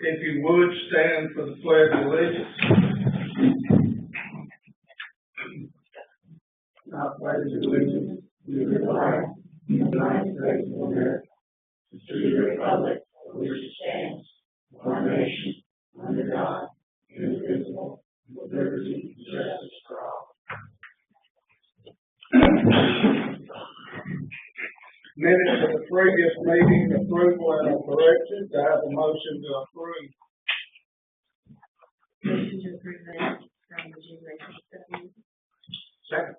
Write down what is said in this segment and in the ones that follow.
If you would, stand for the Pledge of Allegiance. I pledge allegiance to the flag of the United States of America, to the republic for which it stands, one nation, under God, indivisible, with liberty and justice for all. Minutes of the previous meeting, approval and corrections. I have a motion to approve. Motion to approve minutes from the January 27th. Second.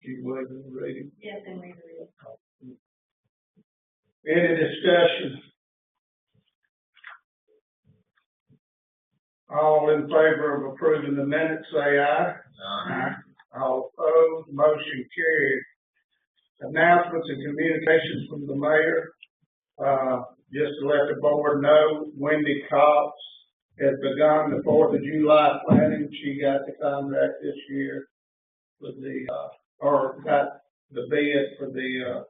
You waive the reading? Yes, and read the reading. Any discussion? All in favor of approving the minutes, say aye. Aye. All opposed, motion carried. Announcements and communications from the mayor. Just to let the board know, Wendy Cox has begun the 4th of July planning. She got the contract this year with or got the bid for the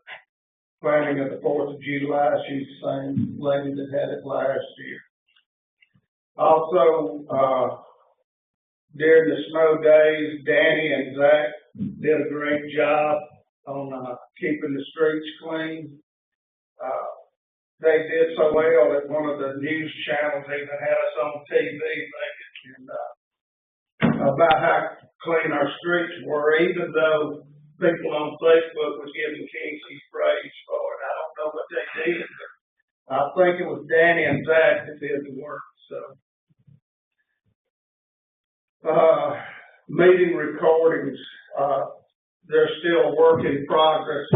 planning of the 4th of July. She's the same lady that had it last year. Also, during the snow days, Danny and Zach did a great job on keeping the streets clean. They did so well that one of the news channels even had us on TV about how clean our streets were, even though people on Facebook was giving Kingsley praise for it. I don't know what they did, but I think it was Danny and Zach that did the work. So, meeting recordings, they're still a work in progress.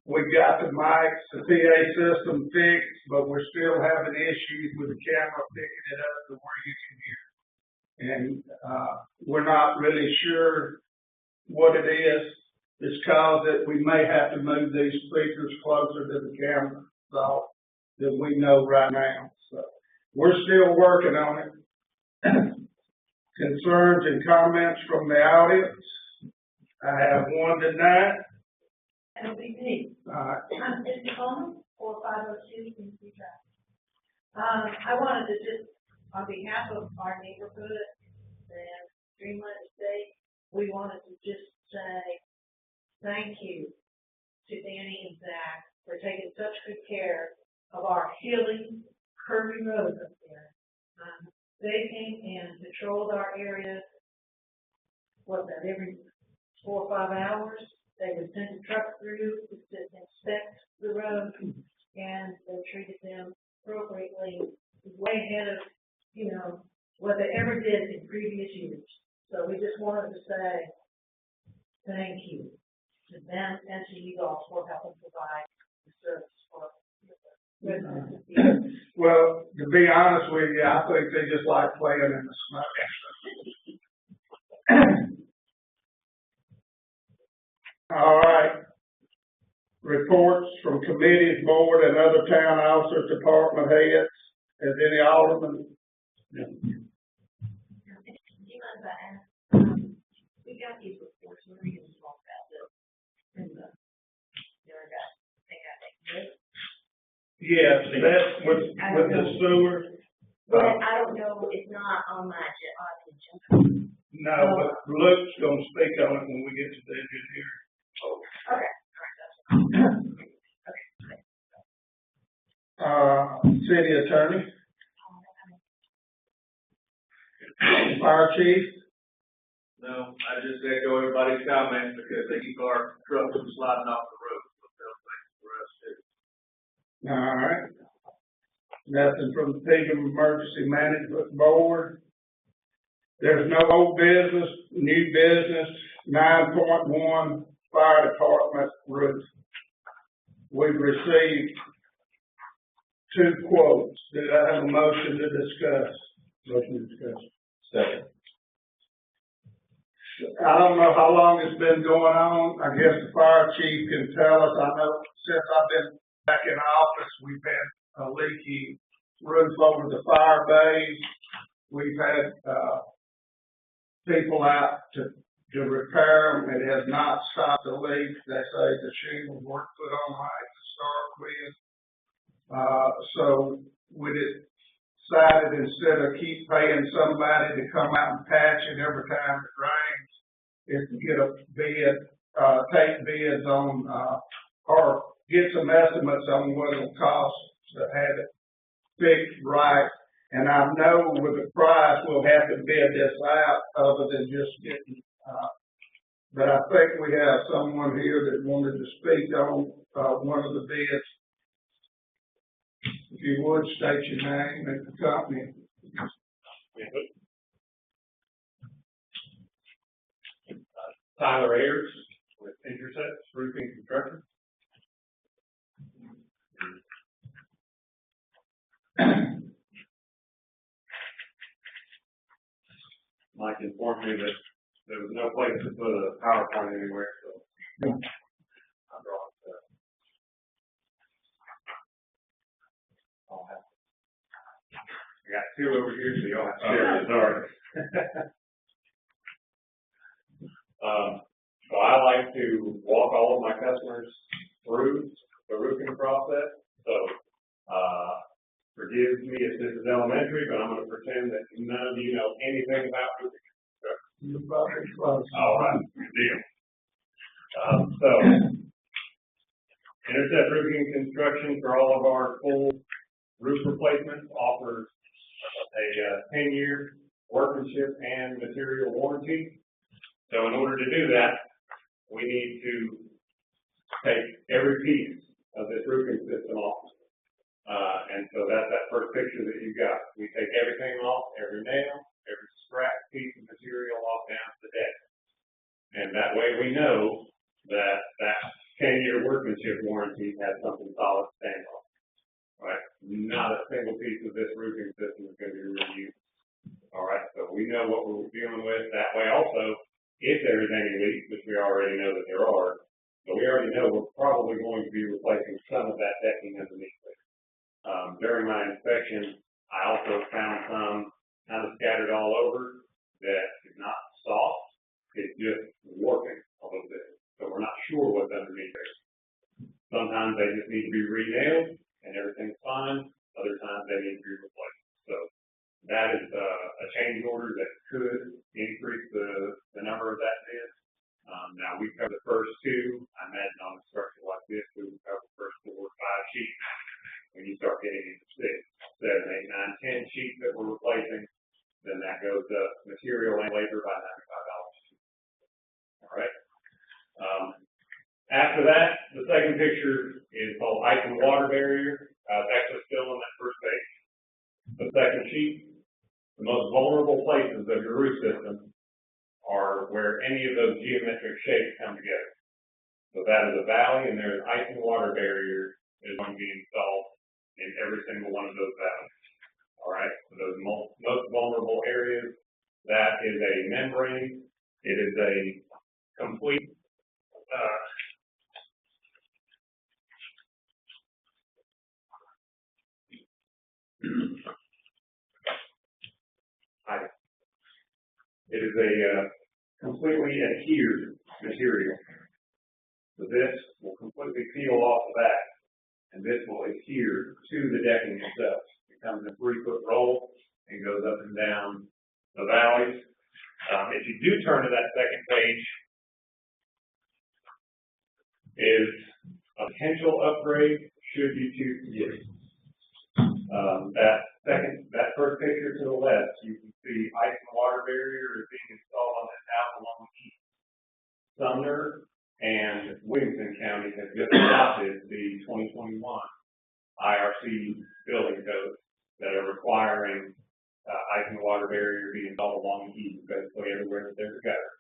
We've got the mics, the PA system fixed, but we're still having issues with the camera picking it up to where you can hear. And we're not really sure what it is. It's caused that we may have to move these speakers closer to the camera, so that we know right now. So we're still working on it. Concerns and comments from the audience. I have one tonight. That'll be me. I'm Cindy Coleman, 4502 Quincy Drive. I wanted to just, on behalf of our neighborhood and Dreamland Estate, we wanted to just say thank you to Danny and Zach for taking such good care of our hilly, curvy roads up there. They came and patrolled our area, every 4 or 5 hours. They would send a truck through to inspect the road, and they treated them appropriately, way ahead of, what they ever did in previous years. So we just wanted to say thank you to them and to you all for helping provide the service for residents. Well, to be honest with you, I think they just like playing in the snow. All right. Reports from committees, board, and other town officers, department heads. Has any alderman? Do you mind if I ask? We got these reports, we're going to talk about them. And the other guy, they got that. Yes, that's with the sewer. Well, I don't know, it's not on my agenda. No, but Luke's going to speak on it when we get to the engineer. Okay. City attorney. Fire chief. No, I just echo everybody's comments because they keep our trucks from sliding off the road. So they'll thank for us too. All right. Nothing from the Pegram Emergency Management Board. There's no old business, new business. 9.1 Fire Department roof. We've received 2 quotes. Do I have a motion to discuss? Motion to discuss. Second. I don't know how long it's been going on. I guess the fire chief can tell us. I know since I've been back in office, we've had a leaky roof over the fire bays. We've had people out to repair them. It has not stopped the leaks. They say the shingles weren't put on right to start with. So we decided instead of keep paying somebody to come out and patch it every time it rains, is to get a bid, take bids on, or get some estimates on what it'll cost to have it fixed right. And I know with the price, we'll have to bid this out other than just getting, but I think we have someone here that wanted to speak on, one of the bids. If you would, state your name and the company. Tyler Ayers with Intercept Roofing Construction. Mike informed me that there was no place to put a PowerPoint anywhere, so I brought I'll have I got two over here, so y'all have to share this. Sorry. So I like to walk all of my customers through the roofing process. So forgive me if this is elementary, but I'm going to pretend that none of you know anything about roofing construction. You're very close. All right, good deal. So Intercept Roofing Construction, for all of our full roof replacements, offers a 10-year workmanship and material warranty. So in order to do that, we need to take every piece of this roofing system off. And so that's that first picture that you got. We take everything off, every nail, every scrap piece of material off down to the deck. And that way we know that that 10-year workmanship warranty has something solid to stand on. Right? Not a single piece of this roofing system is going to be reused. All right, so we know what we're dealing with. That way also, if there is any leaks, which we already know that there are, but we already know we're probably going to be replacing some of that decking underneath it. During my inspection, I also found some kind of scattered all over that is not soft, it's just warping a little bit. So we're not sure what's underneath there. Sometimes they just need to be re-nailed and everything's fine. Other times they need to be replaced. So that is a change order that could increase the number of that bid. Now we cover the first two. I imagine on a structure like this, we would cover the first 4 or 5 sheets. When you start getting into 6, 7, 8, 9, 10 sheets that we're replacing, then that goes up material and labor by $95. All right. After that, the second picture is called ice and water barrier. It's actually still on that first page. The second sheet, the most vulnerable places of your roof system are where any of those geometric shapes come together. So that is a valley, and there's ice and water barrier that is going to be installed in every single one of those valleys. All right, so those most vulnerable areas, that is a membrane. It is a complete it is a completely adhered material. So this will completely peel off the back, and this will adhere to the decking itself. It comes in a 3-foot roll and goes up and down the valleys. If you do turn to that second page, is a potential upgrade should you choose to get it. That first picture to the left, you can see ice and water barrier is being installed on that house along with east. Sumner and Williamson County have just adopted the 2021 IRC building codes that are requiring ice and water barrier be installed along the east, basically everywhere that there's a gutter.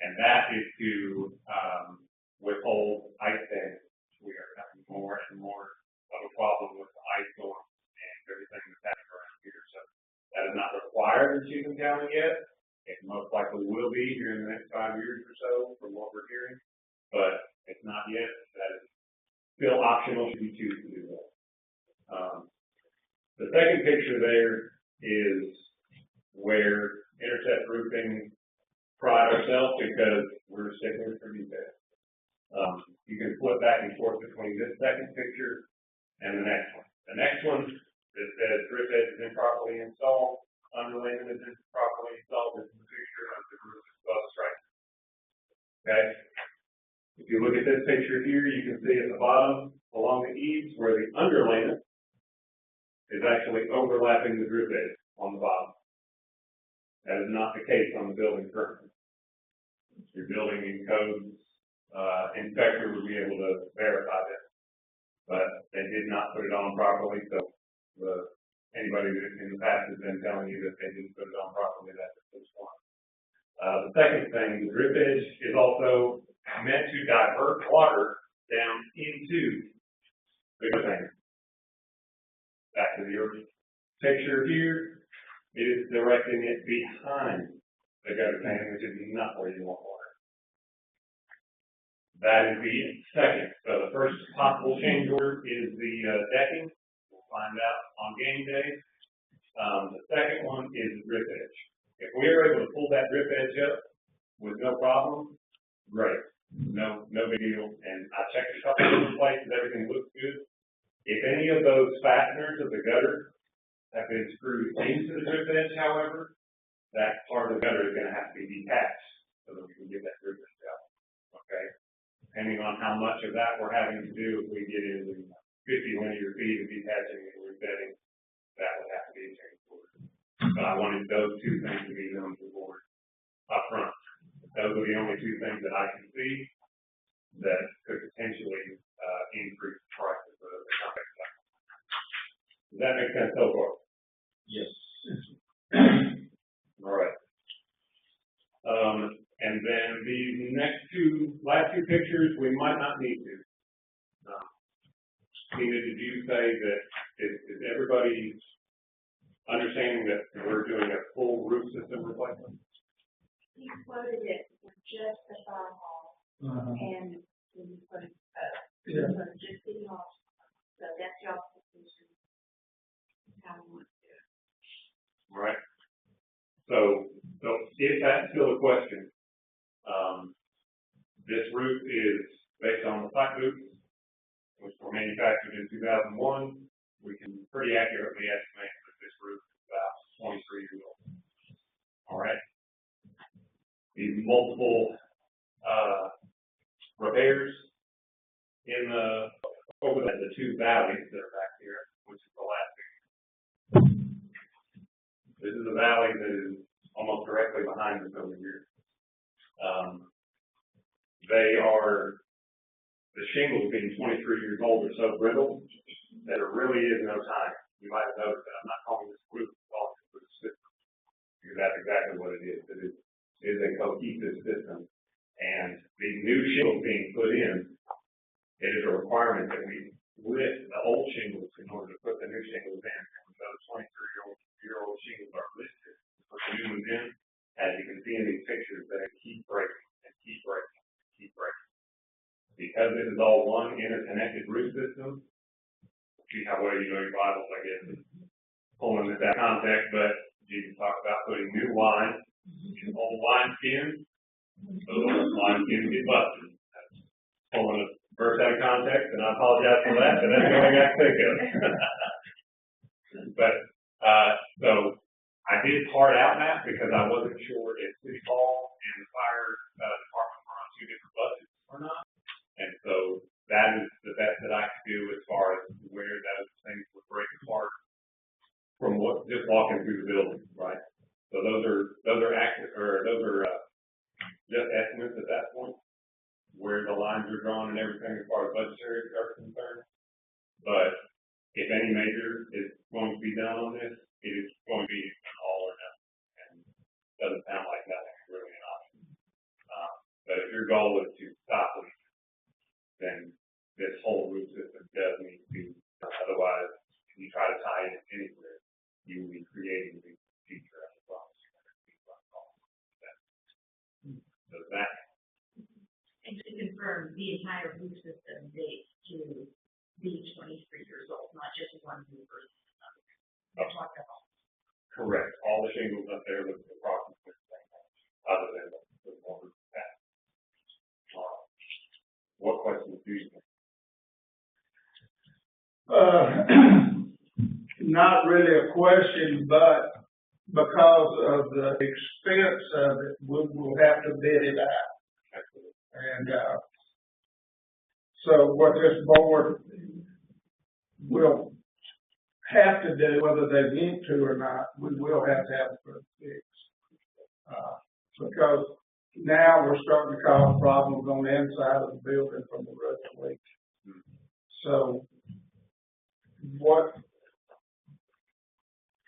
And that is to withhold ice damage. We are having more and more of a problem with the ice storm and everything that's happening around here. So that is not required in Cheatham County yet. It most likely will be here in the next 5 years or so from what we're hearing, but it's not yet. That is still optional if you choose to do that. The second picture there is where Intercept Roofing pride ourselves because we're sticklers for detail. You can flip back and forth between this second picture and the next one. The next one that says drip edge is improperly installed, underlayment is improperly installed. This is a picture of the roof above strike. Okay? If you look at this picture here, you can see at the bottom along the eaves where the underlayment is actually overlapping the drip edge on the bottom. That is not the case on the building currently. Your building and codes inspector would be able to verify that. But they did not put it on properly, so anybody that in the past has been telling you that they didn't put it on properly, that's the first one. The second thing, the drip edge is also meant to divert water down into the container. Back to the picture here, it is directing it behind the gutter tank, which is not where you want water. That is the second. So the first possible change order is the decking. We'll find out on game day. The second one is the drip edge. If we are able to pull that drip edge up with no problem, great. No big deal. And I checked a couple of different places, everything looks good. If any of those fasteners of the gutter have been screwed into the drip edge, however, that part of the gutter is going to have to be detached so that we can get that drip edge out. Okay? Depending on how much of that we're having to do, if we get into 50 linear feet of detaching and resetting, that would have to be a change order. But I wanted those two things to be known to the board up front. Those are the only two things that I can see that could potentially increase the price of the contract. Does that make sense so far? Yes. All right. And then the last two pictures, we might not need to. Tina, did you say that is everybody understanding that we're doing a full roof system replacement? He quoted it for just the fire hall, and he put it, just City Hall. So that's y'all's decision. How you want to do it. All right. So if that's still a question, this roof is based on the pipe boots, which were manufactured in 2001. We can pretty accurately estimate that this roof is about 23 years old. All right. These multiple repairs in over the two valleys that are back here, which is the last picture. This is a valley that is almost directly behind us over here. The shingles being 23 years old are so brittle that there really is no time. You might have noticed that I'm not calling this roof, I'm calling this roof system, because that's exactly what it is. It is a cohesive system. And the new shingles being put in, it is a requirement that we lift the old shingles in order to put the new shingles in. And those 23-year-old shingles are lifted to put the new ones in. As you can see in these pictures, they keep breaking and keep breaking and keep breaking. Because this is all one interconnected roof system, see how well you know your Bibles, I guess, pulling this out of context, but Jesus talked about putting new wine in old wine skins, so those wine skins get busted. Pulling a verse out of context, and I apologize for that, but that's the only I can think of. But, so I did part out that because I wasn't sure if City Hall and the fire department were on two different budgets or not. And so that is the best that I could do as far as where those things would break apart from just walking through the building, right? So those are accurate, or those are just estimates at that point, where the lines are drawn and everything as far as budgetary are concerned. But if any major is going to be done on this, it is going to be an all or nothing. And it doesn't sound like that's really an option. But if your goal is to stop it, then this whole roof system does need to be, otherwise, if you try to tie it anywhere, you will be creating the future as well. So that. And to confirm, the entire roof system dates to be 23 years old, not just one roof versus another. We're talking about. Correct. All the shingles up there look approximately the same, other than the one roof pad. What questions do you think? not really a question, but because of the expense of it, we will have to bid it out. And, so what this board will have to do, whether they want to or not, we will have to have it fixed. Because now we're starting to cause problems on the inside of the building from the roof leak. So what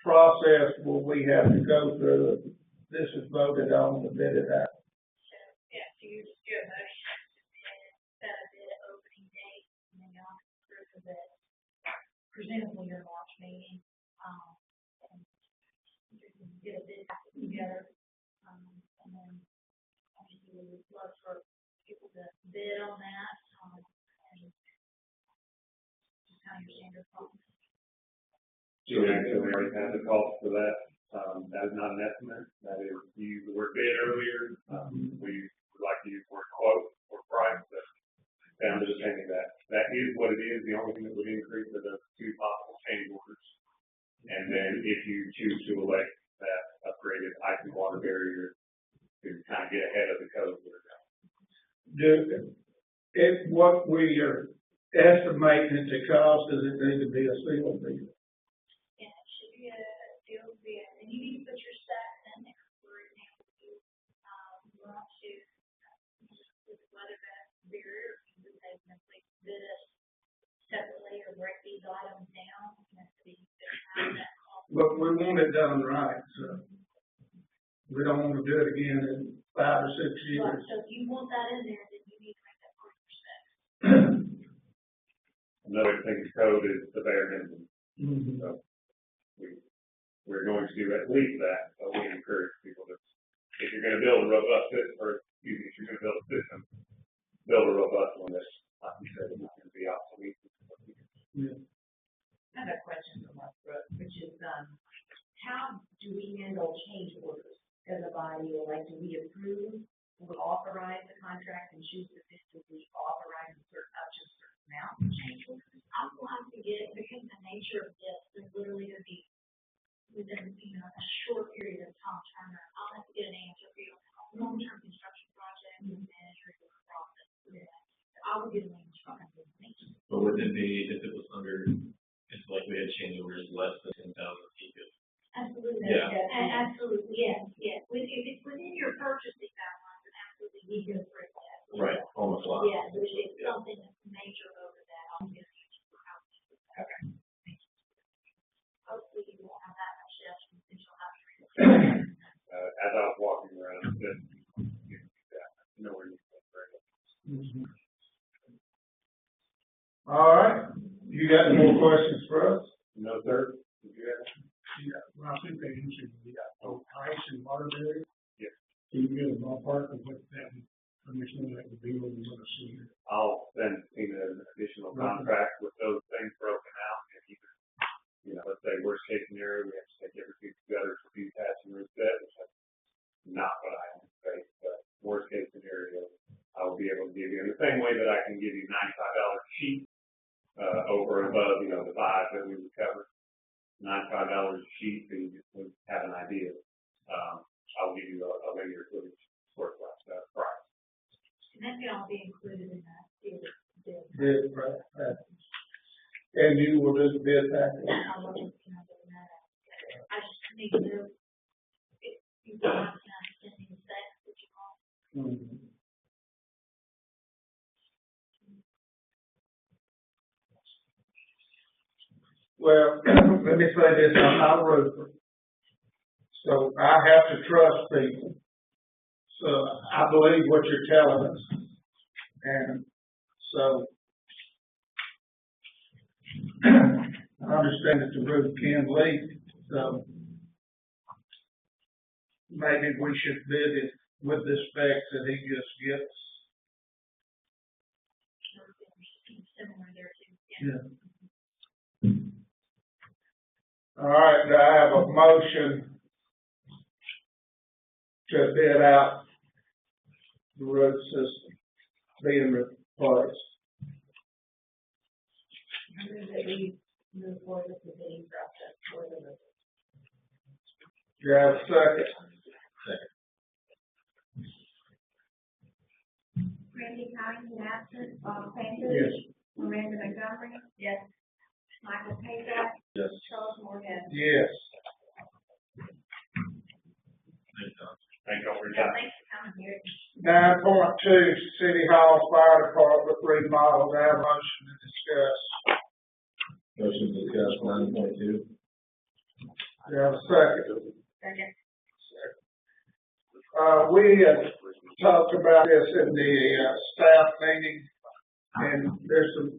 process will we have to go through if this is voted on to bid it out? Yeah, so you just do a motion and set a bid opening date, and then y'all can approve of it, presumably your March meeting, and you can get a bid together, and then obviously we would love for people to bid on that, and just kind of understand your problem. So we already have the cost for that. That is not an estimate. That is, you used the word bid earlier. We would like to use the word quote or price, but down to the penny. That is what it is. The only thing that would increase are those two possible change orders. And then if you choose to elect that upgraded ice and water barrier to kind of get ahead of the code. What we are estimating it to cost, does it need to be a sealed bid? And it should be a sealed bid, and you need to put your stats in there, for example, you, want to, with weather barrier, you would say, please bid it separately or break these items down, and so you could have that cost. But we want it done right, so we don't want to do it again in 5 or 6 years. Right, so if you want that in there, then you need to make that 40%. Another thing to code is the bare minimum. Mm-hmm. So we're going to do at least that, but we encourage people to, if you're going to build a robust system, or excuse me, if you're going to build a system, build a robust one that's, like you said, not going to be obsolete. Yeah. I have a question for Mark Brooks, which is, how do we handle change orders as a body, or like, do we approve, we authorize the contract and choose to physically authorize a certain, up to a certain amount of change orders? I will have to get, because the nature of this is literally going to be within, a short period of time, I'll have to get an answer for you on a long-term construction project and manager the process. I will get an answer on that. But would it be, if it was under, it's like we had change orders less than 10,000 feet? Absolutely. Yeah. Absolutely, yes. If it's within your purchasing guidelines, then absolutely, we can approve that. Right, almost a lot. Yeah, but if it's something that's major over that, I'll get an answer for how to do that. Okay. Hopefully you won't have that much left since you'll have to read it. As I was walking around, I said, nowhere near that very much. Mm-hmm. All right, you got any more questions for us? No, sir. Did you have? Yeah, well, I think they answered, we got ice and water barrier. Yes. Can you get a ballpark of what that, how much money that would be when we want to see it? I'll send an additional contract with those things broken out, and even, let's say worst case scenario, we have to take everything together for detach and reset, which is not what I anticipate, but worst case scenario, I will be able to give you, in the same way that I can give you $95 a sheet, over and above, the 5 that we would cover. $95 a sheet, so you just would have an idea. I'll give you a linear footage square price. And that can all be included in that bid. Bid, right, and you will do the bid package. How much can I get that out? I just need to know if you want to send me the specs that you want. Mm-hmm. Well, let me say this, I'm not a roofer, so I have to trust people. So I believe what you're telling us, and so I understand that the roof can leak, so maybe we should bid it with the specs that he just gets. Similar there too. Yeah. All right, do I have a motion to bid out the road system being replaced? I move that we move forward with the bidding process for the roof. You have a second? Randy Hines, absent, Bob Panther. Yes. Miranda Montgomery. Yes. Michael Payback. Yes. Charles Morgan. Yes. Thank y'all for your Yeah, time. thanks for coming here. 9.2, City Hall Fire Department remodel. Do I have a motion to discuss? Motion to discuss 9.2. Do you have a second? Second. We had talked about this in the, staff meeting, and there's some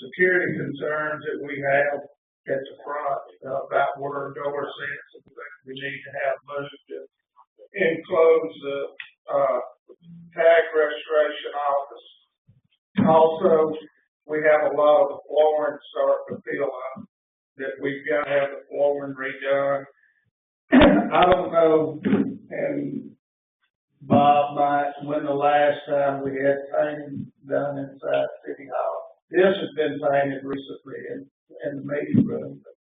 security concerns that we have at the front, about where door sets and things we need to have moved to enclose the, tag restoration office. Also, we have a lot of the flooring starting to peel up, that we've got to have the flooring redone. I don't know, and Bob might, when the last time we had painting done inside City Hall. This has been painted recently in the meeting room, but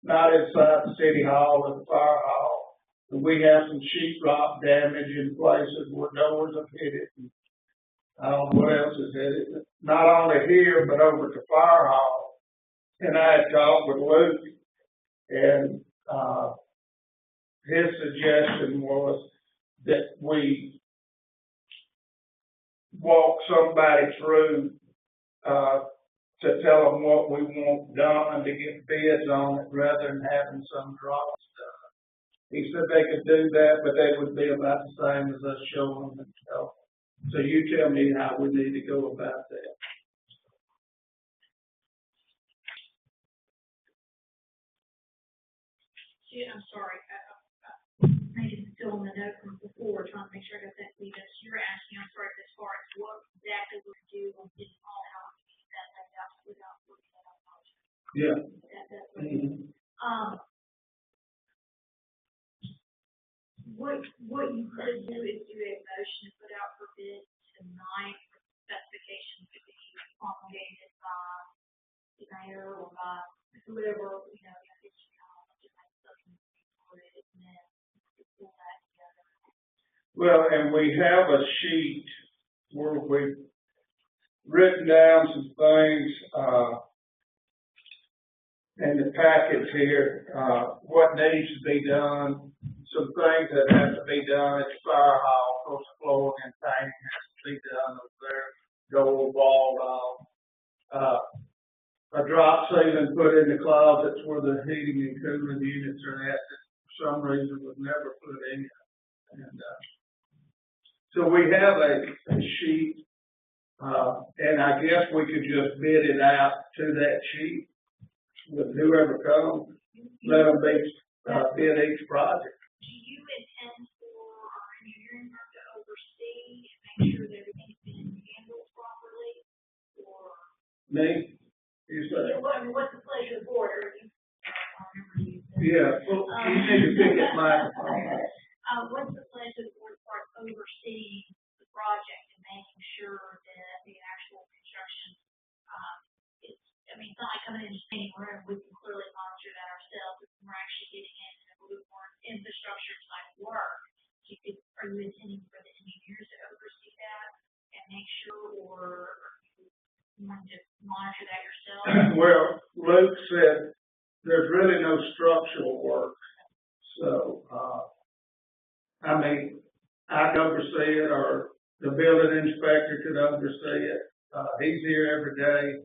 not inside the City Hall or the Fire Hall. And we have some sheet rock damage in places where doors have hit it. And I don't know what else has hit it. Not only here, but over at the Fire Hall. And I had talked with Luke, and, his suggestion was that we walk somebody through, to tell them what we want done and to get bids on it rather than having some drawings done. He said they could do that, but they would be about the same as us showing them and stuff. So you tell me how we need to go about that. Yeah, I'm sorry, maybe it's still on the note from before, trying to make sure I got that clear. You're asking, I'm sorry, as far as what exactly we do on City Hall, how we can get that laid out without looking at our budget. Yeah. That's what it is. What you could do is do a motion to put out for bid tonight, with specifications to be promulgated by the mayor or by whoever, you know, if you Well, and we have a sheet where we've written down some things, in the package here, what needs to be done, some things that have to be done at the Fire Hall, of course, flooring and painting has to be done over there, door walled off. A drop ceiling put in the closets where the heating and cooling units are at, that for some reason was never put in. And, so we have a sheet, and I guess we could just bid it out to that sheet with whoever comes, let them bid each project. do you intend for our engineering firm to oversee and make sure that everything's been handled properly, or? Me? You say? What's the pleasure of the board, or you? Yeah, well, you need to pick up my, What's the pleasure of the board as far as overseeing the project and making sure that the actual construction, it's not like coming in and painting a room, we can clearly monitor that ourselves, if we're actually getting in and a little more infrastructure type work. Are you intending for the engineers to oversee that and make sure, or you want to monitor that yourself? well, Luke said there's really no structural work, so, I mean, I could oversee it, or the building inspector could oversee it. He's here every day.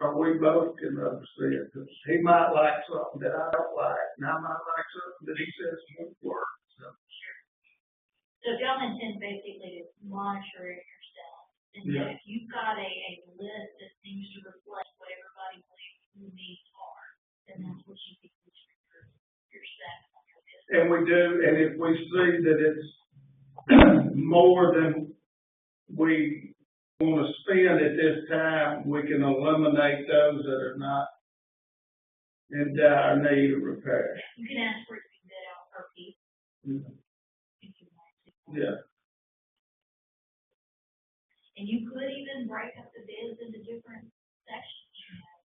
Or we both can oversee it, because he might like something that I don't like, and I might like something that he says won't work, so. So if y'all intend basically to monitor it yourself, and then if you've got a list that seems to reflect what everybody believes the needs are, then that's what you think is your staff on your business. And we do, and if we see that it's more than we want to spend at this time, we can eliminate those that are not in dire need of repair. You can ask for it to be bid out per piece. If you want to. Yeah. And you could even break up the bids into different section.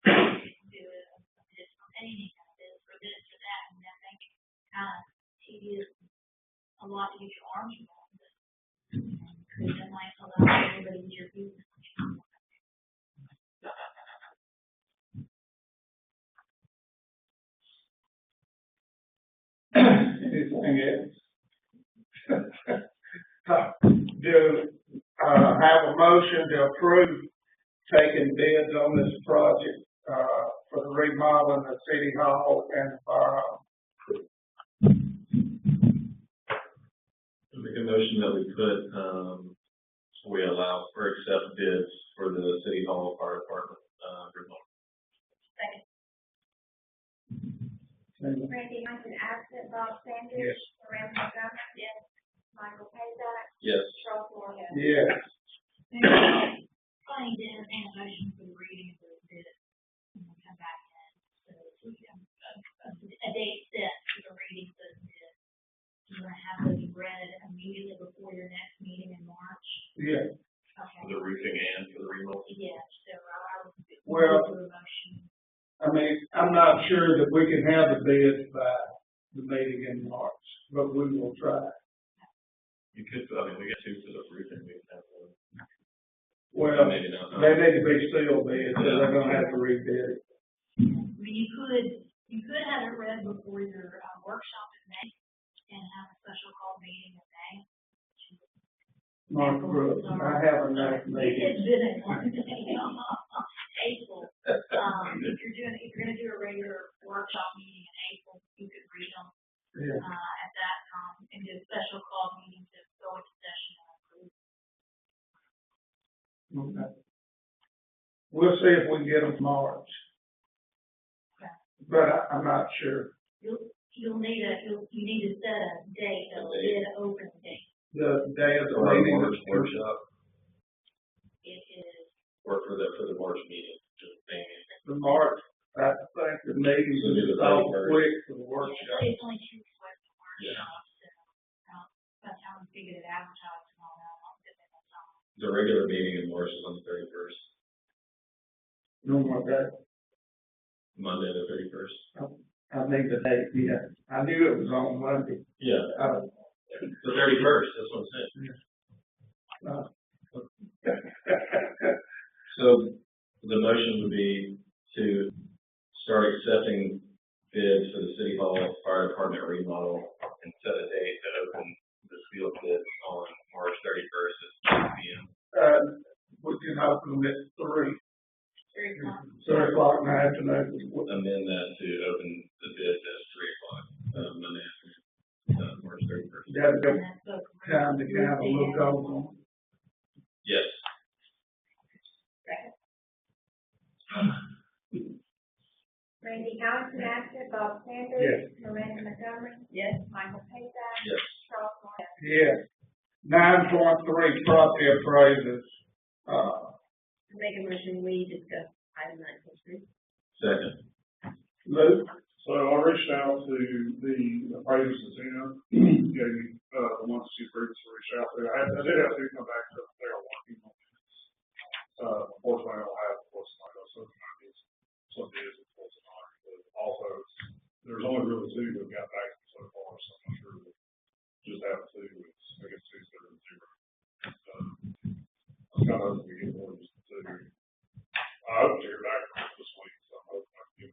You can do a bid for painting, a bid for this or that, and I think tedious, a lot to get your arms around it. Because that might allow everybody to your business. Anything else? Have a motion to approve taking bids on this project, for the remodeling of City Hall and the fire hall. Make a motion that we allow or accept bids for the City Hall Fire Department, remodel. Randy Johnson absent, Bob Sanders. Yes. Miranda Montgomery. Yes. Michael Payback. Yes. Charles Moore. Yes. Going to entertain a motion for the reading of the bid, and we'll come back in, so we can, a date set for the reading of the bid. You want to have those read immediately before your next meeting in March? Yeah. Okay. For the roofing and for the remodel. Yes, so I would. Well, do a motion. I mean, I'm not sure that we can have the bids by the meeting in March, but we will try. You could, I mean, we got two for the roofing, we can have one. Well, Maybe not. they need to be sealed bids, so they're gonna have to rebid it. I mean, you could have it read before your workshop in May, and have a special call meeting in May. Mark Brooks, I have a nice meeting. It's been a long day. April, if you're gonna do a regular workshop meeting in April, you could read them, Yeah. at that time, and do a special call meeting to go into session and approve. Okay. We'll see if we can get them March. Okay. But I'm not sure. You need to set a date, a bid open date. The day of the Or a meeting. March workshop, It is, or for the March meeting, just maybe. The March, I think the meeting So do is the so 31st. quick for the workshop. it's only 2 weeks of Yeah. workshops, so, by the time we figure it advertised and all that, I'll get that time. The regular meeting in March is on the 31st, No more day. Monday the 31st. I think the date, yeah. I knew it was on Monday. Yeah, the 31st, that's what I'm saying. So the motion would be to start accepting bids for the City Hall Fire Department remodel and set a date to open the sealed bids on March 31st at 2 p.m. We can open them at 3 3 o'clock. in the afternoon. Amend that to open the bids at 3 o'clock, Monday afternoon, March 31st. Gotta go And that's both. time to kind of look over them. Yes. Randy Johnson absent, Bob Sanders. Yes. Miranda Montgomery. Yes. Michael Payback. Yes. Charles Moore. Yes. 9.3 property appraisals. Make a motion, we discuss item 9.3. Second. Luke? So I reached out to the appraisers in Zeno, gave me, the ones that you previously reached out to. I did have to come back to their working on this. Unfortunately, I don't have, of course, like, some bids, of course, not. But also, there's only really two that got back to me so far, so I'm not sure that just having two, it's, I guess, 2 instead of 0. I'm kind of hoping we get more than just two. I hope to hear back this week, so I'm hoping I can get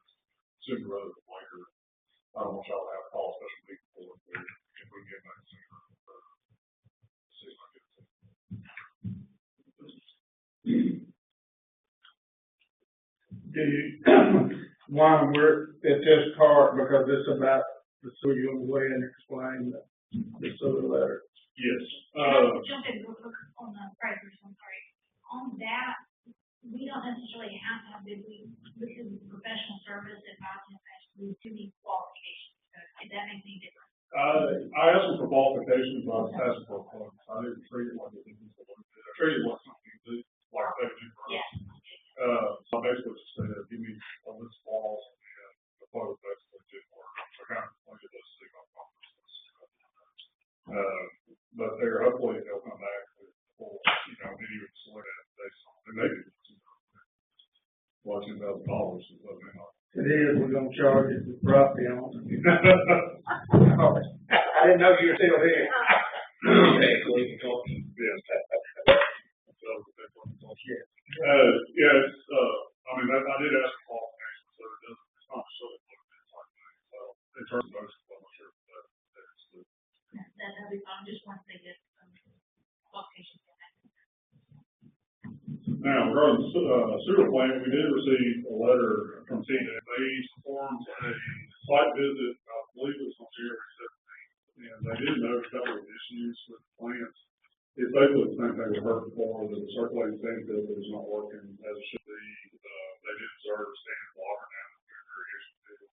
sooner rather than later. I don't want y'all to have to call a special meeting for it, but if we get back sooner, see if I can get it. Do you, while we're at this part, because it's about the sewer, you'll go ahead and explain the sewer letter. Yes, Jump in real quick on the prices, I'm sorry. On that, we don't necessarily have to have bid, because it's professional service, advising, we do need qualifications. So if that makes any difference. I asked them for qualifications, but I was asking for a quote. I didn't treat it like it was a little bit. I treated it like something you do, like they do for us. Yeah. So I basically just said, give me a list of walls and the quote basically did work. So kind of pointed those to my conferences. But they're hopefully they'll come back with full, video select based on, and maybe If it is, we're gonna charge it to the property owner. I didn't know you were still here. Yes. Yes, I mean, I did ask for qualifications, so it doesn't, it's not so in terms of most, I'm not sure that's the. That'll be fine, just want to say that, qualifications. Now, regarding the sewer plant, we did receive a letter from TNF. They performed a site visit, I believe it was on January 17th, and they did note a couple of issues with the plant. It's basically the same thing we heard before, that the circulating sand filter is not working as it should be. They did observe standing water now in the irrigation field.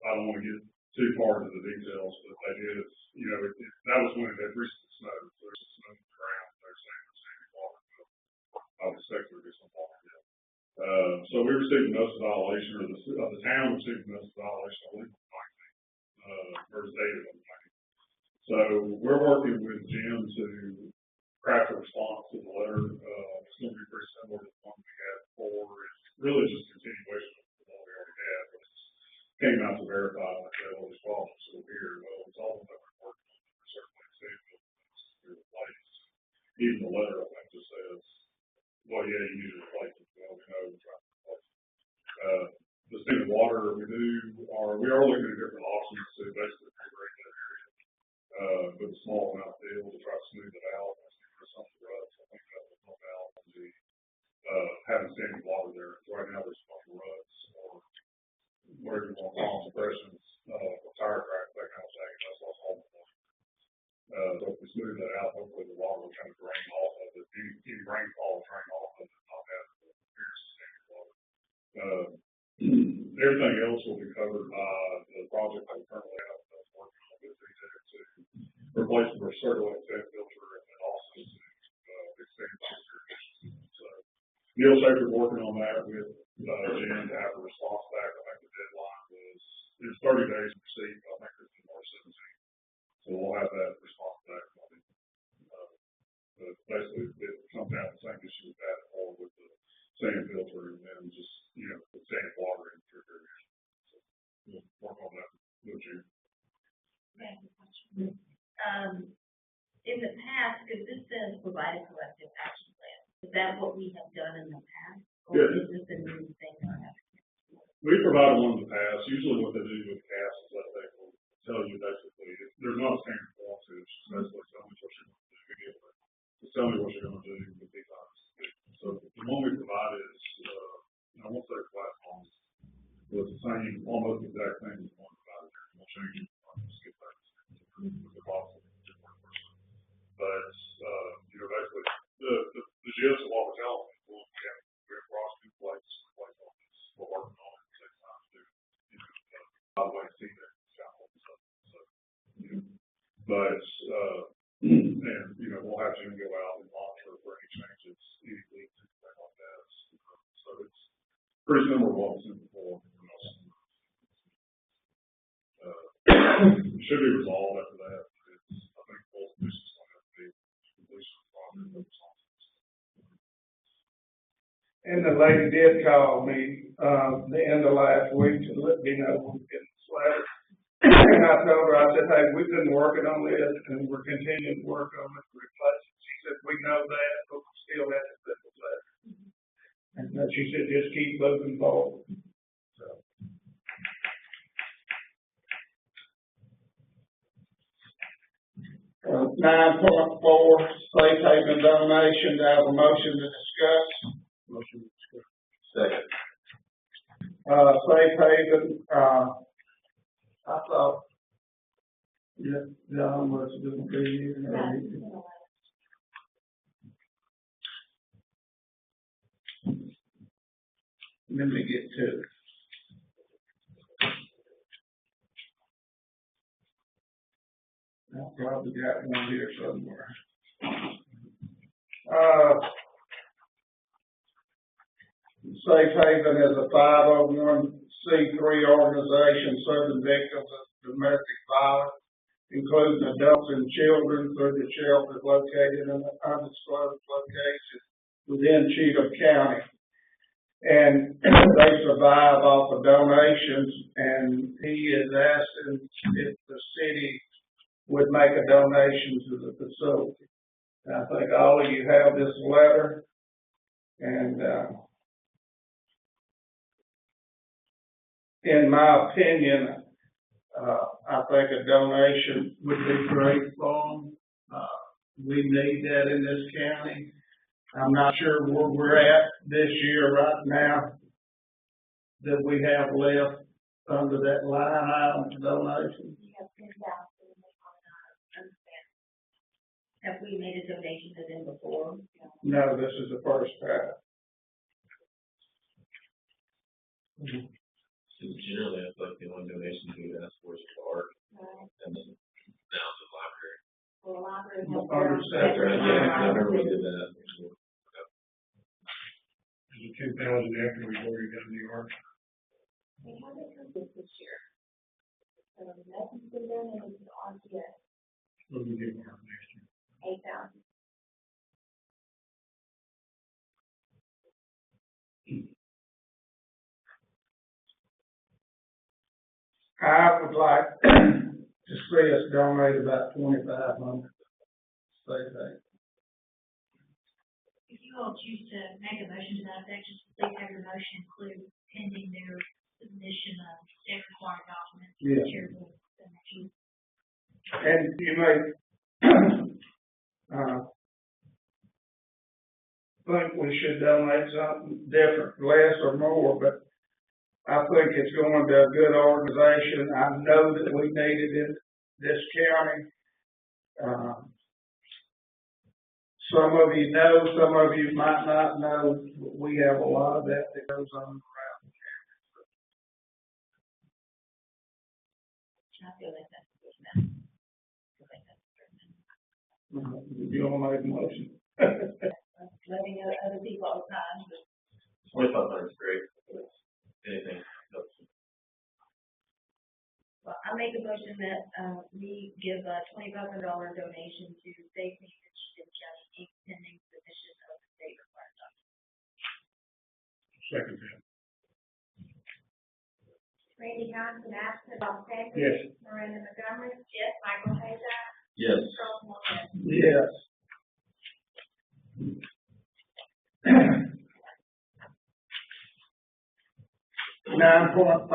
I don't want to get too far into the details, but they did, that was when it had recently snowed, so there's some snow on the ground, they're saying there's standing water. I would expect there to be some water there. So we received a notice of violation, or the town received a notice of violation of legal 19, or dated on 19. So we're working with Jim to craft a response to the letter. It's going to be pretty similar to the one we had before. It's really just a continuation of what we already had, but it came out to verify that all these problems are still here. Well, it's all that we're working on. We're certainly excited to replace. Even the letter, I think, just says, well, yeah, you need to replace it. Well, we know we're trying to replace it. The standing water, we are looking at different options to basically integrate that area. With a small amount of field to try to smooth it out. For some ruts, I think that will help out on the having standing water there. Right now, there's a bunch of ruts or whatever you want to call them, depressions, or tire cracks, that kind of thing. That's what's holding it. So if we smooth that out, hopefully the water will kind of drain off of it. Any rainfall will drain off of it, not have the appearance of standing water. Everything else will be covered by the project that we currently have that's working on with to replace the circulating sand filter and then also to extend those irrigation. So Neil Shaker's working on that with Jen to have a response back. I think the deadline it's 30 days to receive. I think it's March 17th. So we'll have that response back. But basically, it comes down to the same issue we've had before with the sand filter and then just, the sand water in your irrigation. So we'll work on that with Jen. In the past, because this says provide a collective action plan, is that what we have done in the past? Or Yes. is this a new thing that I have to do? We provided one in the past. Usually what they do with CAS is that they will tell you basically, there's not a standard form to it. It's just basically tell me what you're going to do. Just tell me what you're going to do with these items. So the one we provided is, I won't say it's last long, but it's the same, almost exact thing as the one provided here. We'll change it. Skip that. With the box. But, basically, the gist of what we're telling people, we have cross two plates, all this, we're working on it, it takes time to do it, by the way, see that, so, but, and, we'll have Jim go out and monitor for any changes, any leaks, anything like that, so it's pretty similar to what we've seen before, it should be resolved after that. I think both issues will have to be completion of the project. And the lady did call me, the end of last week to let me know we're getting this letter. And I told her, I said, hey, we've been working on this and we're continuing to work on it to replace it. She said, we know that, but we still have to send the letter. And she said, just keep moving forward. So. 9.4, safe haven donation. Do I have a motion to discuss? Motion to discuss. Second. Safe haven, I thought, John was going to be here. Let me get to it. I probably got one here somewhere. Safe Haven is a 501c3 organization serving victims of domestic violence, including adults and children, through the shelters located in an undisclosed location within Cheatham County. And they survive off of donations, and he is asking if the city would make a donation to the facility. And I think all of you have this letter, and, in my opinion, I think a donation would be great for them. We need that in this county. I'm not sure where we're at this year right now that we have left under that line item for donations. You have 10,000 understand. Have we made a donation to them before? No, this is the first time. So generally, I feel like the only donation we would ask for is for art, Right. and then now the library. For a library. Understand. I remember we did that. Is it 10,000 after we've already done the art? We haven't done this year. So nothing's been done and it's on yet, What do we do art next year? 8,000. I would like to see us donate about 2,500. Say that. If you all choose to make a motion to that effect, just please have your motion include pending their submission of state required documents. Yeah. Chair will send that to you. And you may, think we should donate something different, less or more, but I think it's going to a good organization. I know that we need it in this county. Some of you know, some of you might not know, but we have a lot of that goes on around the I feel like that's a good amount. I feel like that's a good amount. county. You want to make a motion? Letting other people all the time, but 2,500 is great. Anything else? well, I make a motion that, we give a $2,500 donation to Safe Haven County, Inc. pending submission of the state required documents. Second that. Randy Johnson, absent, Bob Sanders. Yes. Miranda Montgomery. Yes. Michael Hazel. Yes. Charles Morgan. Yes. 9.5,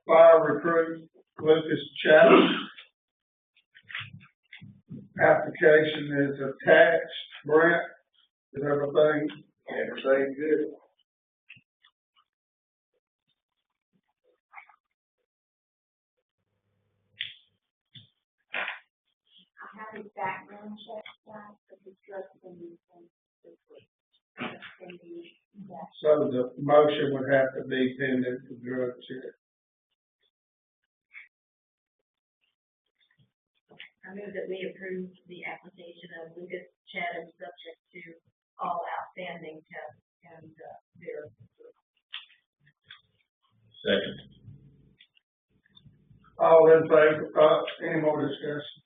fire recruit Lucas Chatham. Application is attached. Brent, is everything good? I have his background check done, but his drug screening this week. So the motion would have to be pending the drug check. I move that we approve the application of Lucas Chatham subject to all outstanding tests and, their. Second. All in favor, any more discussion?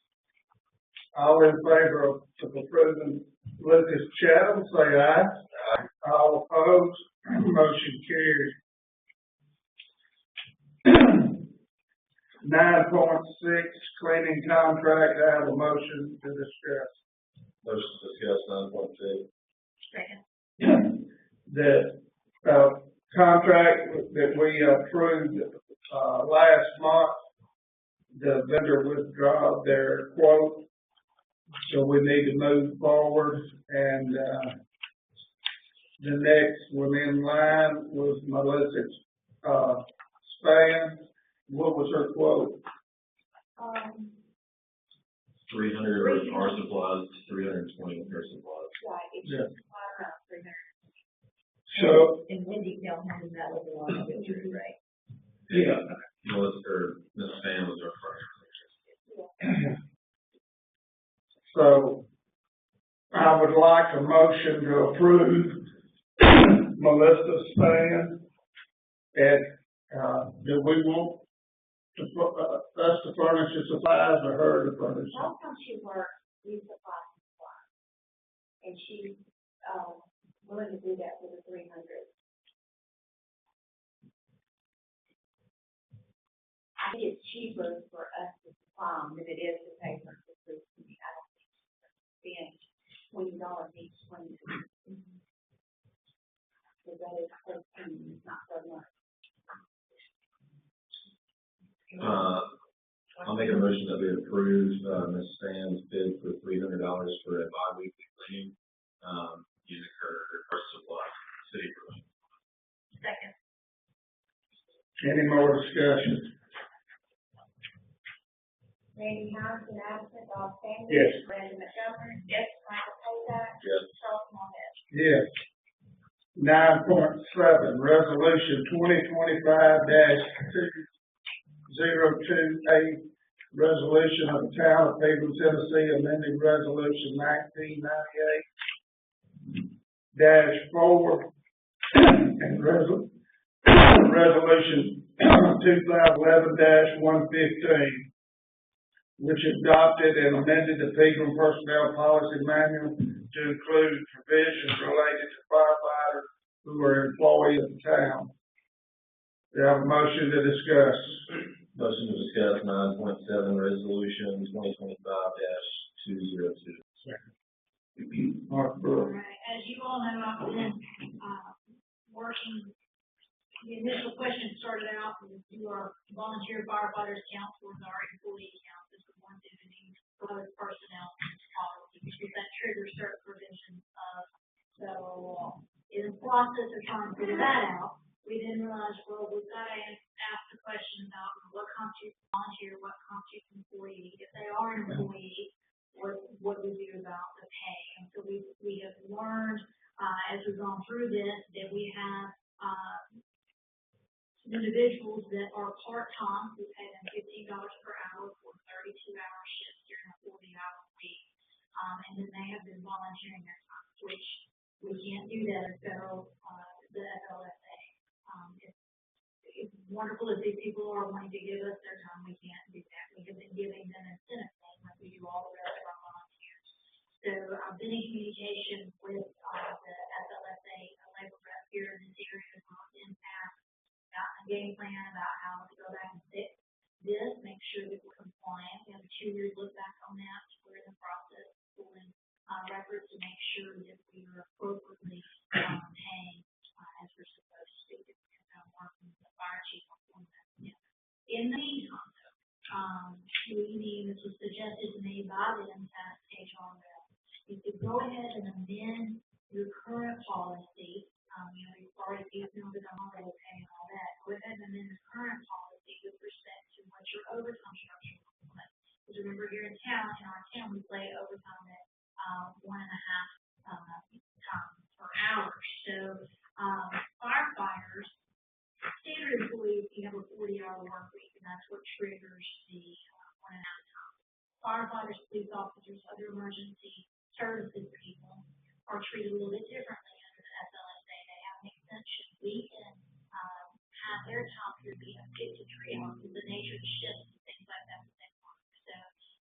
All in favor of approving Lucas Chatham, say aye. Aye. All opposed, motion carries. 9.6, cleaning contract, I have a motion to discuss. Motion to discuss 9.2. Second. The, contract that we approved, last month, the vendor withdrew their quote, so we need to move forward, and, the next one in line was Melissa's, Span. What was her quote? 300 with our supplies, 320 with her supplies. Right, it's Yeah. just around 300. So, And Wendy tell him that was the one that went through, right? yeah, Miss Sam was our first. so I would like a motion to approve Melissa Span. And, do we want to, us to furnish the supplies or her to furnish? Last time she worked, we supplied supplies. And she's, willing to do that for the 300. I think it's cheaper for us to supply them than it is to pay for the food. I don't think spend $20 each one. So that is it's not so much. I'll make a motion that we approve, Ms. Sam's bid for $300 for a bi-weekly cleaning, using her supply, city provision. Second. Any more discussion? Randy Johnson, absent, Bob Sanders. Yes. Brandon Montgomery. Yes. Michael Colback. Yes. Charles Morgan. Yes. 9.7, resolution 2025-202A, resolution of the town of Pegram, Tennessee, amending resolution 1998-4 and resolution 2011-115, which adopted and amended the Pegram Personnel Policy Manual to include provisions related to firefighters who are employees of the town. We have a motion to discuss. Motion to discuss 9.7, resolution 2025-202. Mark All Brewer. right, as you all know, I've been, working, the initial question started out with do our volunteer firefighters count towards our employee count? This is one thing that needs for personnel policy, because that triggers certain provisions of the law. In the process of trying to figure that out, we then realized, well, we've got to ask the question about what constitutes volunteer, what constitutes employee. If they are an employee, what do we do about the pay? And so we have learned, as we've gone through this, that we have, individuals that are part-time, we pay them $15 per hour for 32-hour shifts during a 40-hour week. And then they have been volunteering their time, which we can't do that as federal, the FLSA. It's wonderful if these people are wanting to give us their time. We can't do that. We have been giving them incentive pay like we do all the rest of our volunteers. So I've been in communication with the FLSA labor rep here in this area as well as impact, got a game plan about how to go back and fix this, make sure that we're compliant. We have a 2-year look back on that. We're in the process of pulling records to make sure that we are appropriately paying as we're supposed to. We're working with the fire chief on that. In the meantime, this was suggested to me by the MTS HR rep. You could go ahead and amend your current policy. You've already detailed it on holiday pay and all that. Go ahead and amend the current policy with respect to what your overtime structure looks like. Because remember, here in our town, we play overtime at 1.5 times per hour. So firefighters, standard employees, you have a 40-hour work week, and that's what triggers the 1.5 times. Firefighters, police officers, other emergency services people are treated a little bit differently under the FLSA. They have an exemption. We can have their time period be 53 hours with the nature of the shifts and things like that. So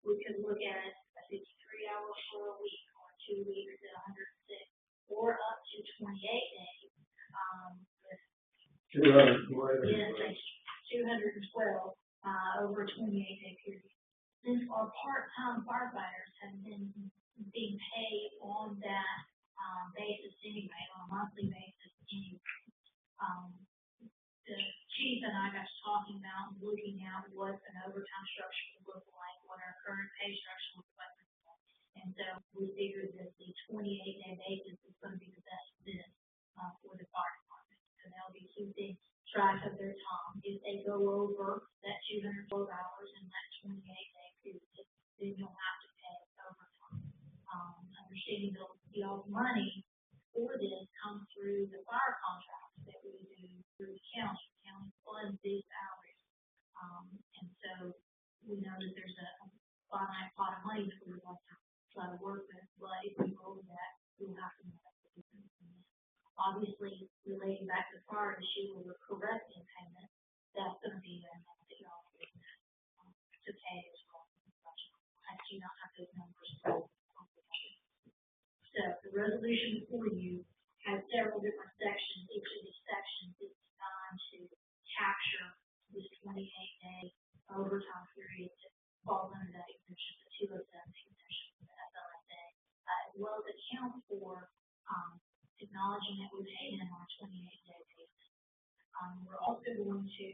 we could look at a 53-hour for a week or 2 weeks at 106 or up to 28 days. 212. Yes, 212 over a 28-day period. Since our part-time firefighters have been being paid on that basis anyway, on a monthly basis anyway, the chief and I got talking about looking at what an overtime structure would look like, what our current pay structure looks like. And so we figured that the 28-day basis is going to be the best fit for the fire department. So that'll be keeping track of their time. If they go over that 212 hours in that 28-day period, then you'll have to pay overtime. Understanding the money for this comes through the fire contracts that we do through the county. The county funds these salaries. And so we know that there's a finite pot of money that we want to try to work with, but if we go over that, we'll have to make the difference. Obviously, relating back to the fire issue, where we're correcting payment, that's going to be an amount that y'all to pay as well. I do not have those numbers. So the resolution for you has several different sections. Each of these sections is designed to capture this 28-day overtime period that falls under that exemption, the 207 exemption, for the FLSA, as well as account for, acknowledging that we pay them on a 28-day basis. We're also going to,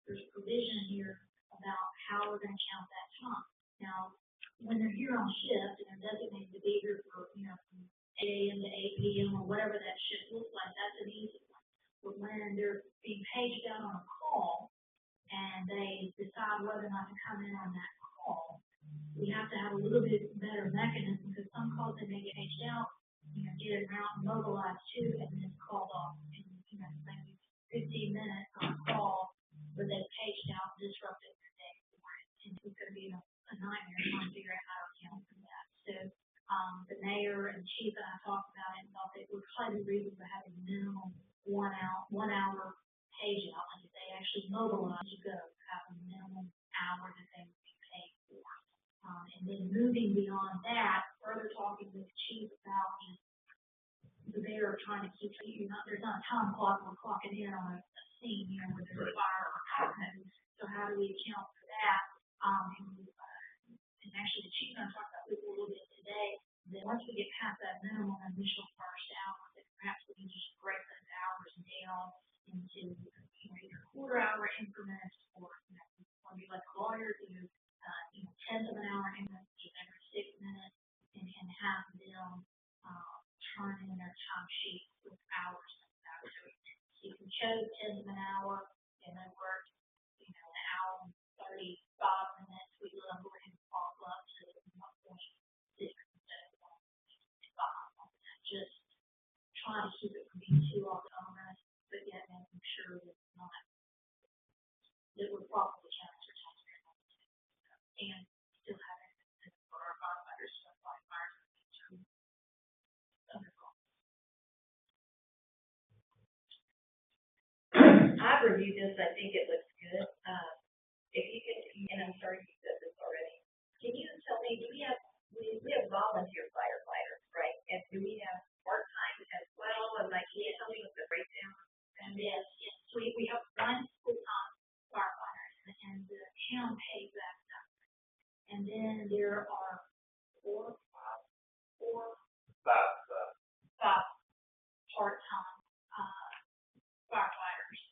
there's a provision here about how we're gonna count that time. Now, when they're here on shift and they're designated to be here for, from 8 a.m. to 8 p.m. or whatever that shift looks like, that's an easy one. But when they're being paged out on a call and they decide whether or not to come in on that call, we have to have a little bit better mechanism, because some calls they may get paged out, get it around, mobilized too, and then it's called off. And, maybe 15 minutes on a call where they paged out, disrupted their day for it. And it's going to be a nightmare trying to figure out how to account for that. So, the mayor and chief and I talked about it and thought they would probably be reasonable to have a minimum 1 hour page out. Like if they actually mobilize to go, have a minimum hour that they would be paid for. And then moving beyond that, further talking with the chief about the mayor trying to keep, there's not a time clock, we're clocking in on a scene, where there's a fire or something. So how do we account for that? And actually the chief and I talked about this a little bit today, that once we get past that minimum initial first hour, that perhaps we can just break those hours down into, either quarter-hour increments or, be like a lawyer, do, tenth of an hour increments, just every 6 minutes, and have them, turn in their time sheet with hours and hours. So you can chose 10th of an hour, and then work, an hour and 35 minutes. We let them go ahead and pop up to 1.6 instead of 1.5. Just trying to keep it from being too onerous, but yet making sure that it's not, that we're properly counting for taxpayer money, and still having it for our firefighters, I've reviewed this, I think it looks good. If you could, and I'm sorry if you said this already, can you tell me, we have volunteer firefighters, right? And do we have part-time as well? And can you tell me what the breakdown? And yes, we have one full-time firefighter, and the town pays that stuff. And then there are five part-time, firefighters.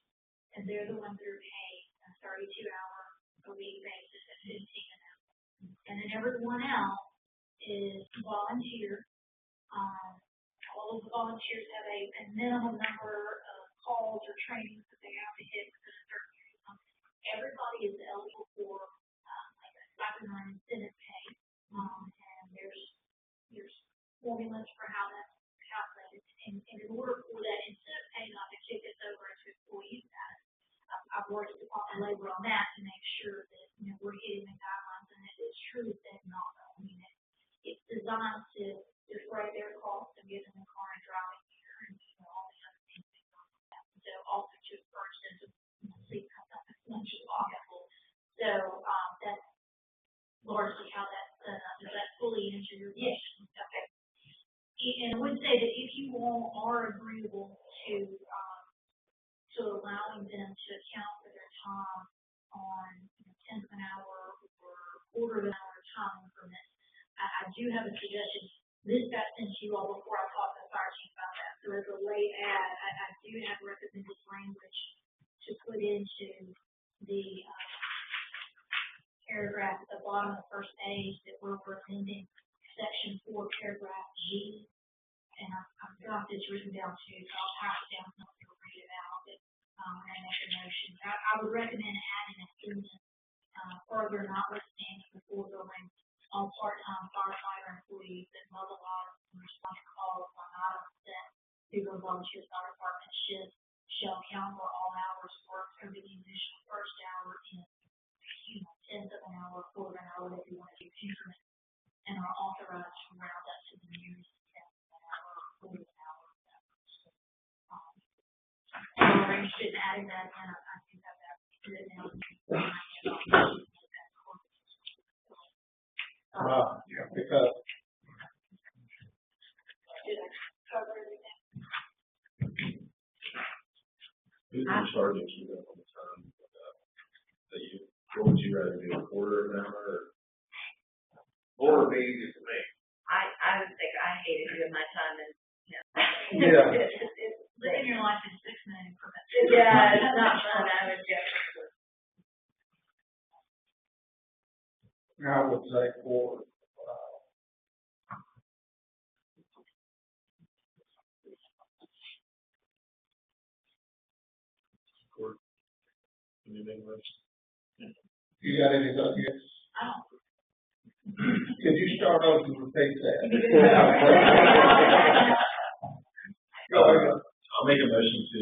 And they're the ones that are paid on a 32-hour-a-week basis at $15 an hour. And then everyone else is volunteer. All of the volunteers have a minimum number of calls or trainings that they have to hit within a certain period of time. Everybody is eligible for like a stipend incentive pay. And there's formulas for how that's calculated. And in order for that incentive pay not to kick us over into employee status, I've worked with the Department of Labor on that to make sure that we're hitting the guidelines, and it is true that not. I mean, it's designed to defray their costs and get in the car and drive it here, and all the other things that go with that. So also to encourage them to sleep as much as possible. So that's largely how that's done. Does that fully answer your question? Yes. Okay. And I would say that if you all are agreeable to allowing them to account for their time on 10th of an hour or quarter of an hour time increments, I do have a suggestion. This got sent to you all before I talked to the fire chief about that. So as a late add, I do have recommended language to put into the paragraph at the bottom of the first page that we're recommending section 4, paragraph G. And I've got this written down too, so I'll pass it down so you'll read it out. But, and make a motion. I would recommend adding a sentence further, notwithstanding the foregoing, all part-time firefighter employees that mobilize and respond to calls on items that through the volunteer fire department shifts shall count for all hours worked over the initial first hour in 10th of an hour, quarter of an hour, whatever you want to do, increments, and are authorized to round up to the nearest 10th of an hour, quarter of an hour. I'm interested in adding that, and I think that good now. Yeah, because Did I cover everything? Who's in charge of keeping up with the time that you? What would you rather do, a quarter of an hour or? Or be easy for me. I would think I hated doing my time and, Yeah. Living your life in 6-minute increments. Yeah, it's not fun, I would just. I would say for, Can you make a motion? you got anything else? Could you start over and repeat that? Go ahead. I'll make a motion to,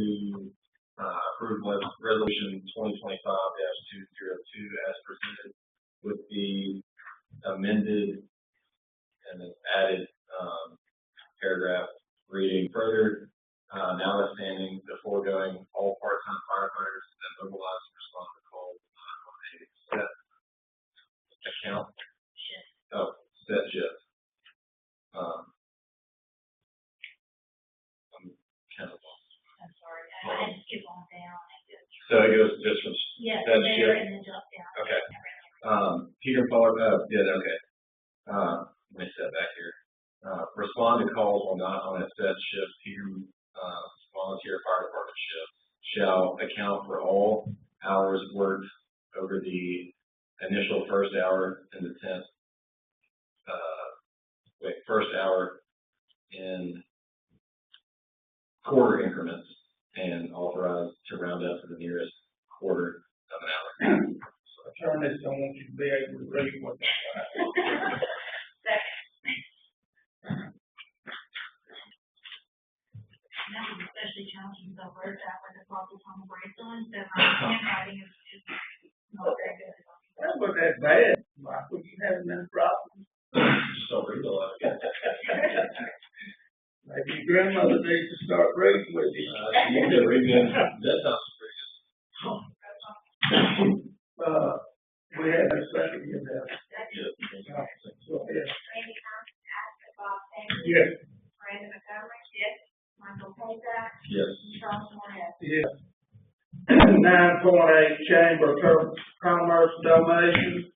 approve resolution 2025-202 as presented with the amended and then added, paragraph reading further, notwithstanding the foregoing, all part-time firefighters that mobilize to respond to calls on a set account. Oh, set shift. I'm kind of lost. I'm sorry, I had to skip on down. So it goes just from Yes, set there shift. and then jump down. Okay. Peter Pollard, yeah, okay. Let me step back here. Respond to calls while not on a set shift. Peter, volunteer fire department shift shall account for all hours worked over the initial first hour in the 10th, first hour in quarter increments and authorized to round up to the nearest quarter of an hour. Attorneys don't want you to be able to read what they write. And that was especially challenging with the word that with the process on the bracelet, so my handwriting is not very good. That wasn't that bad, Michael, you having that problem? Just don't read a lot. Maybe your grandmother needs to start reading with you. You can read that. That sounds pretty good. We had a second, you know. Yeah. Go ahead. Randy Thompson, Bob Sanders. Yes. Brandon Montgomery. Yes. Michael Payback. Yes. Charles Moore. Yes. 9.8, Chamber of Commerce donation.